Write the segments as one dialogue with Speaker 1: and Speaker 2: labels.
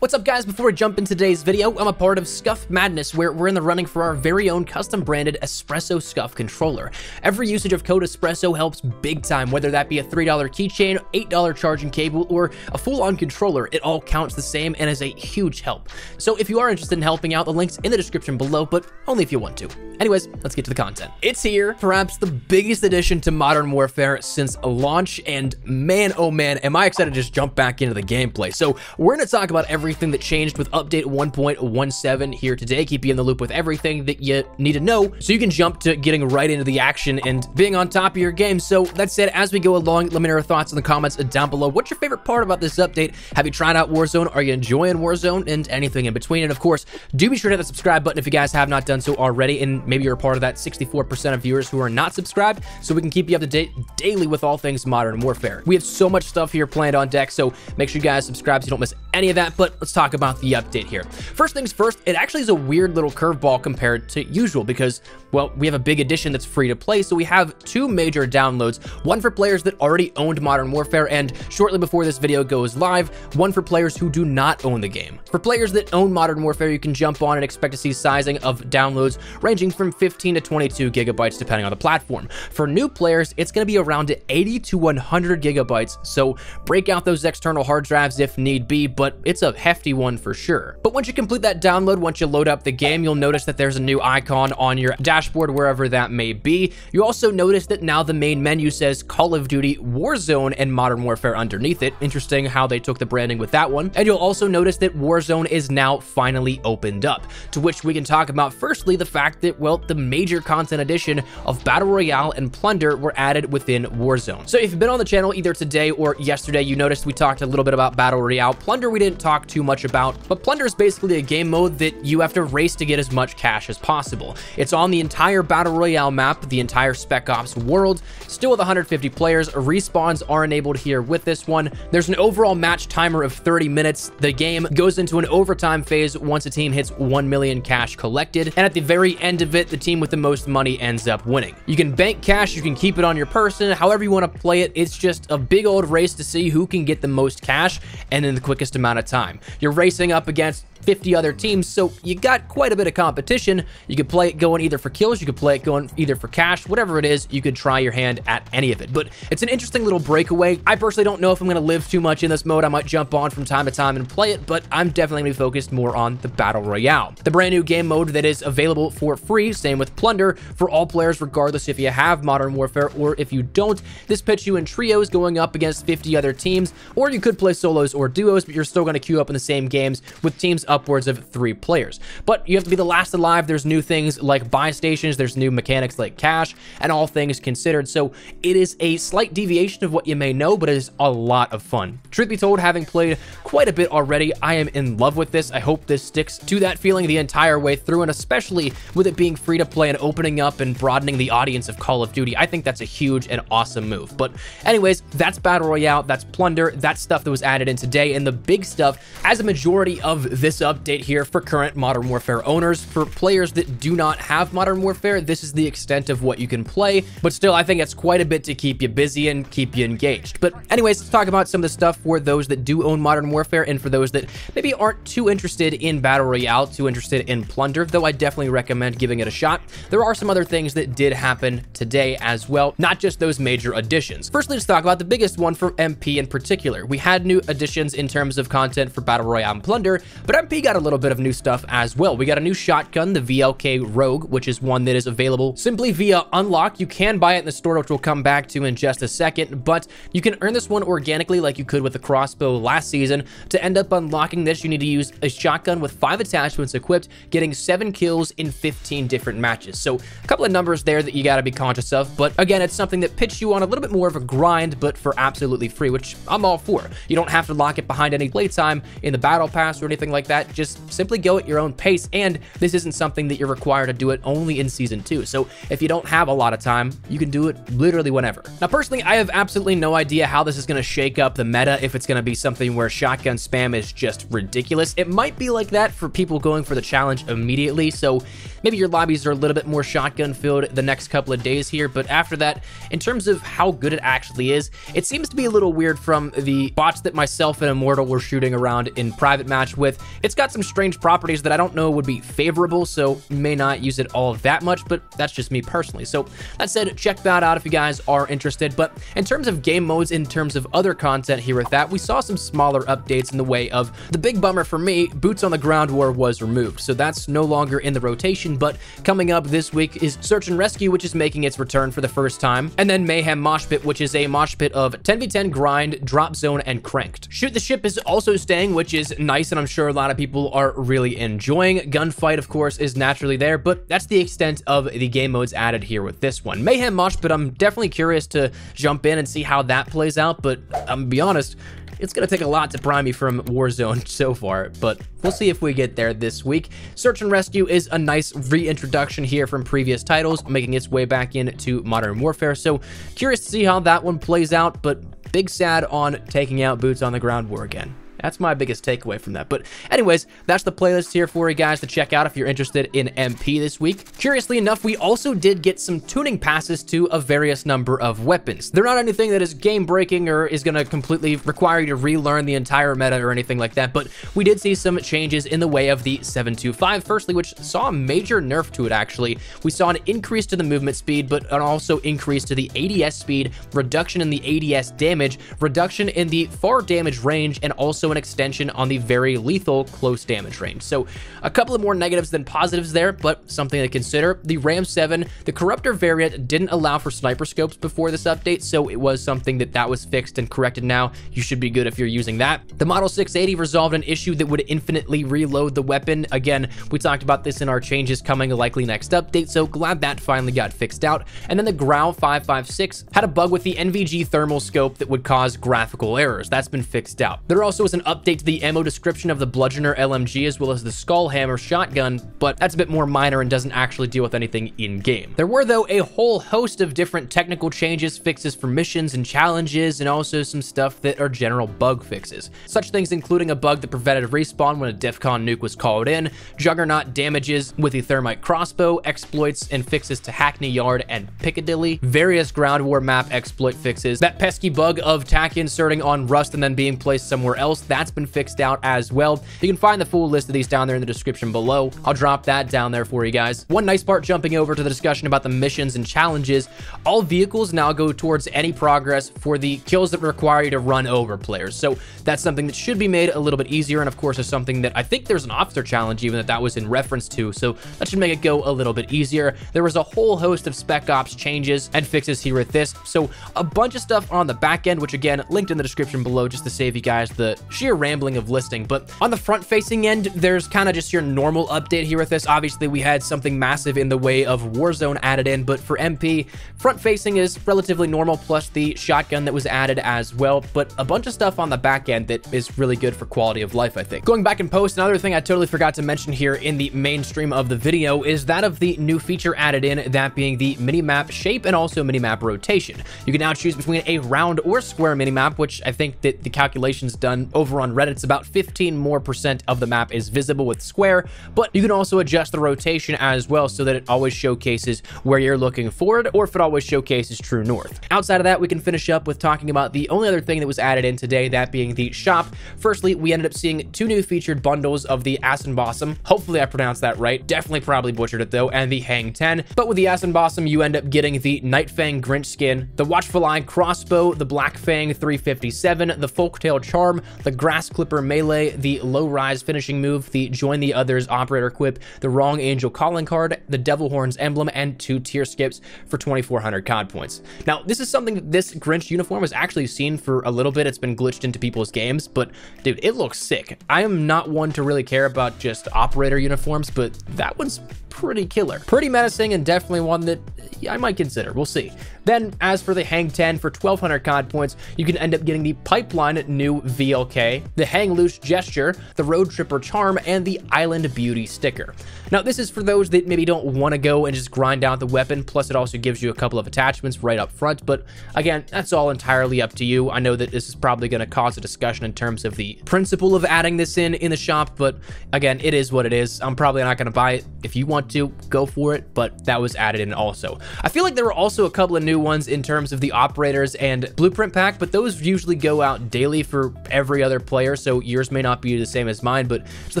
Speaker 1: What's up, guys? Before we jump into today's video, I'm a part of Scuff Madness, where we're in the running for our very own custom branded Espresso Scuff controller. Every usage of code Espresso helps big time, whether that be a $3 keychain, $8 charging cable, or a full-on controller. It all counts the same and is a huge help. So if you are interested in helping out, the link's in the description below, but only if you want to. Anyways, let's get to the content. It's here, perhaps the biggest addition to Modern Warfare since launch, and man, oh man, am I excited to just jump back into the gameplay. So we're going to talk about everything that changed with update 1.17 here today, keep you in the loop with everything that you need to know so you can jump to getting right into the action and being on top of your game. So that said, as we go along, let me know your thoughts in the comments down below. What's your favorite part about this update? Have you tried out Warzone? Are you enjoying Warzone? And anything in between. And of course, do be sure to hit the subscribe button if you guys have not done so already, and maybe you're a part of that 64% of viewers who are not subscribed, so we can keep you up to date daily with all things Modern Warfare. We have so much stuff here planned on deck, so make sure you guys subscribe so you don't miss any of that. But let's talk about the update here. First things first, it actually is a weird little curveball compared to usual because, well, we have a big edition that's free to play, so we have two major downloads, one for players that already owned Modern Warfare, and shortly before this video goes live, one for players who do not own the game. For players that own Modern Warfare, you can jump on and expect to see sizing of downloads ranging from 15 to 22 gigabytes depending on the platform. For new players, it's going to be around 80 to 100 gigabytes, so break out those external hard drives if need be, but it's a hefty one for sure. But once you complete that download, once you load up the game, you'll notice that there's a new icon on your dashboard, wherever that may be. You also notice that now the main menu says Call of Duty Warzone and Modern Warfare underneath it. Interesting how they took the branding with that one. And you'll also notice that Warzone is now finally opened up, to which we can talk about firstly the fact that, well, the major content addition of Battle Royale and Plunder were added within Warzone. So if you've been on the channel either today or yesterday, you noticed we talked a little bit about Battle Royale. Plunder we didn't talk too much about, but Plunder is basically a game mode that you have to race to get as much cash as possible. It's on the entire Battle Royale map, the entire Spec Ops world, still with 150 players. Respawns are enabled here with this one. There's an overall match timer of 30 minutes. The game goes into an overtime phase once a team hits 1 million cash collected, and at the very end of it, the team with the most money ends up winning. You can bank cash, you can keep it on your person, however you want to play it. It's just a big old race to see who can get the most cash and in the quickest amount of time. You're racing up against 50 other teams, so you got quite a bit of competition. You could play it going either for kills, you could play it going either for cash, whatever it is, you could try your hand at any of it. But it's an interesting little breakaway. I personally don't know if I'm going to live too much in this mode. I might jump on from time to time and play it, but I'm definitely going to be focused more on the Battle Royale, the brand new game mode that is available for free. Same with Plunder for all players, regardless if you have Modern Warfare or if you don't. This puts you in trios going up against 50 other teams, or you could play solos or duos, but you're still going to queue up in the same games with teams upwards of 3 players. But you have to be the last alive. There's new things like buy stations, there's new mechanics like cash, and all things considered. So it is a slight deviation of what you may know, but it is a lot of fun. Truth be told, having played quite a bit already, I am in love with this. I hope this sticks to that feeling the entire way through, and especially with it being free to play and opening up and broadening the audience of Call of Duty. I think that's a huge and awesome move. But anyways, that's Battle Royale, that's Plunder, that's stuff that was added in today, and the big stuff as a majority of this update here for current Modern Warfare owners. For players that do not have Modern Warfare, this is the extent of what you can play, but still, I think it's quite a bit to keep you busy and keep you engaged. But anyways, let's talk about some of the stuff for those that do own Modern Warfare, and for those that maybe aren't too interested in Battle Royale, too interested in Plunder, though I definitely recommend giving it a shot. There are some other things that did happen today as well, not just those major additions. Firstly, let's talk about the biggest one for MP in particular. We had new additions in terms of content for Battle Royale and Plunder, but MP got a little bit of new stuff as well. We got a new shotgun, the VLK Rogue, which is one that is available simply via unlock. You can buy it in the store, which we'll come back to in just a second, but you can earn this one organically like you could with the crossbow last season. To end up unlocking this, you need to use a shotgun with 5 attachments equipped, getting 7 kills in 15 different matches. So a couple of numbers there that you got to be conscious of, but again, it's something that puts you on a little bit more of a grind, but for absolutely free, which I'm all for. You don't have to lock it behind any playtime in the battle pass or anything like that. that, just simply go at your own pace, and this isn't something that you're required to do it only in Season 2. So if you don't have a lot of time, you can do it literally whenever. Now, personally, I have absolutely no idea how this is going to shake up the meta, if it's going to be something where shotgun spam is just ridiculous. It might be like that for people going for the challenge immediately, so maybe your lobbies are a little bit more shotgun filled the next couple of days here, but after that, in terms of how good it actually is, it seems to be a little weird from the bots that myself and Immortal were shooting around in private match with. It's got some strange properties that I don't know would be favorable, so may not use it all that much, but that's just me personally. So that said, check that out if you guys are interested. But in terms of game modes, in terms of other content here with that, we saw some smaller updates in the way of the big bummer for me, Boots on the Ground War was removed, so that's no longer in the rotation. But coming up this week is Search and Rescue, which is making its return for the first time, and then Mayhem Mosh Pit, which is a mosh pit of 10v10 grind, drop zone, and cranked. Shoot the Ship is also staying, which is nice, and I'm sure a lot of people are really enjoying. Gunfight, of course, is naturally there, but that's the extent of the game modes added here with this one. Mayhem Mosh Pit, I'm definitely curious to jump in and see how that plays out, but I'm gonna be honest, it's going to take a lot to pry me from Warzone so far, but we'll see if we get there this week. Search and Rescue is a nice reintroduction here from previous titles, making its way back into Modern Warfare, so curious to see how that one plays out, but big sad on taking out Boots on the Ground War again. That's my biggest takeaway from that. But anyways, that's the playlist here for you guys to check out if you're interested in MP this week. Curiously enough, we also did get some tuning passes to a various number of weapons. They're not anything that is game breaking or is going to completely require you to relearn the entire meta or anything like that, but we did see some changes in the way of the 725, firstly, which saw a major nerf to it actually. We saw an increase to the movement speed, but an also increase to the ADS speed, reduction in the ADS damage, reduction in the far damage range, and also an extension on the very lethal close damage range. So a couple of more negatives than positives there, but something to consider. The Ram 7, the Corruptor variant didn't allow for sniper scopes before this update, so it was something that was fixed and corrected now. You should be good if you're using that. The Model 680 resolved an issue that would infinitely reload the weapon. Again, we talked about this in our changes coming likely next update, so glad that finally got fixed out. And then the Grau 556 had a bug with the NVG thermal scope that would cause graphical errors. That's been fixed out. There also was an update to the ammo description of the Bludgeoner LMG as well as the Skull Hammer shotgun, but that's a bit more minor and doesn't actually deal with anything in-game. There were, though, a whole host of different technical changes, fixes for missions and challenges, and also some stuff that are general bug fixes. Such things including a bug that prevented respawn when a DEFCON nuke was called in, Juggernaut damages with the Thermite crossbow, exploits and fixes to Hackney Yard and Piccadilly, various ground war map exploit fixes, that pesky bug of tack inserting on Rust and then being placed somewhere else, that's been fixed out as well. You can find the full list of these down there in the description below. I'll drop that down there for you guys. One nice part, jumping over to the discussion about the missions and challenges, all vehicles now go towards any progress for the kills that require you to run over players. So that's something that should be made a little bit easier, and of course is something that I think there's an officer challenge even that was in reference to, so that should make it go a little bit easier. There was a whole host of Spec Ops changes and fixes here with this, so a bunch of stuff on the back end, which again, linked in the description below just to save you guys the sheer rambling of listing. But on the front-facing end, there's kind of just your normal update here with this. Obviously, we had something massive in the way of Warzone added in, but for MP, front-facing is relatively normal, plus the shotgun that was added as well, but a bunch of stuff on the back end that is really good for quality of life, I think. Going back in post, another thing I totally forgot to mention here in the mainstream of the video is that of the new feature added in, that being the minimap shape and also minimap rotation. You can now choose between a round or square minimap, which I think that the calculations done over on Reddit's about 15% more of the map is visible with square, but you can also adjust the rotation as well so that it always showcases where you're looking forward, or if it always showcases true north. Outside of that, we can finish up with talking about the only other thing that was added in today, that being the shop. Firstly, we ended up seeing 2 new featured bundles of the Assenbossum. Hopefully I pronounced that right. Definitely probably butchered it though, and the Hang 10. But with the Assenbossum, you end up getting the Nightfang Grinch skin, the Watchful Eye crossbow, the Black Fang 357, the Folktail charm, the Grass Clipper melee, the Low Rise finishing move, the Join the Others operator quip, the Wrong Angel calling card, the Devil Horns emblem, and 2 tier skips for 2,400 COD points. Now, this is something that this Grinch uniform has actually seen for a little bit. It's been glitched into people's games, but dude, it looks sick. I am not one to really care about just operator uniforms, but that one's pretty killer. Pretty menacing, and definitely one that I might consider. We'll see. Then, as for the Hang 10, for 1200 COD points, you can end up getting the Pipeline new VLK, the Hang Loose Gesture, the Road Tripper Charm, and the Island Beauty sticker. Now, this is for those that maybe don't want to go and just grind out the weapon, plus it also gives you a couple of attachments right up front, but again, that's all entirely up to you. I know that this is probably going to cause a discussion in terms of the principle of adding this in the shop, but again, it is what it is. I'm probably not going to buy it. If you want to, go for it, but that was added in also. I feel like there were also a couple of new ones in terms of the Operators and Blueprint Pack, but those usually go out daily for every other player, so yours may not be the same as mine, but it's the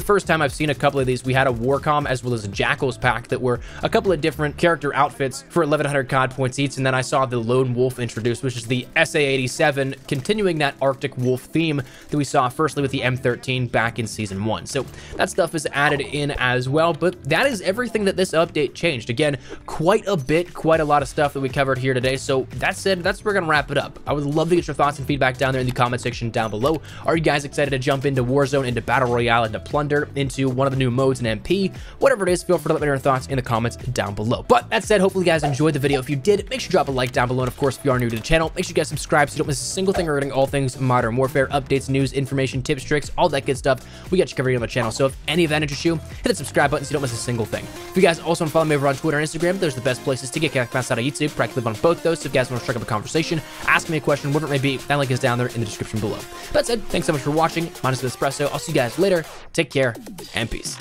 Speaker 1: first time I've seen a couple of these. We had a Warcom as well as a Jackals pack that were a couple of different character outfits for 1100 COD points each, and then I saw the Lone Wolf introduced, which is the SA-87, continuing that Arctic Wolf theme that we saw firstly with the M13 back in Season 1. So that stuff is added in as well, but that is everything that this update changed. Again, quite a lot of stuff that we covered here today. So that said, that's where we're gonna wrap it up. I would love to get your thoughts and feedback down there in the comment section down below. Are you guys excited to jump into Warzone, into Battle Royale, into Plunder, into one of the new modes in MP? Whatever it is, feel free to let me know your thoughts in the comments down below. But that said, hopefully you guys enjoyed the video. If you did, make sure you drop a like down below, and of course, if you are new to the channel, make sure you guys subscribe so you don't miss a single thing regarding all things Modern Warfare, updates, news, information, tips, tricks, all that good stuff. We got you covered here on the channel, so if any of that interests you, hit the subscribe button so you don't miss a single thing. If you guys also want to follow me over on Twitter and Instagram, those are the best places to get connected out of YouTube. Practically on both those, so if you guys want to strike up a conversation, ask me a question, whatever it may be, that link is down there in the description below. That said, thanks so much for watching. My name is Espresso. I'll see you guys later. Take care, and peace.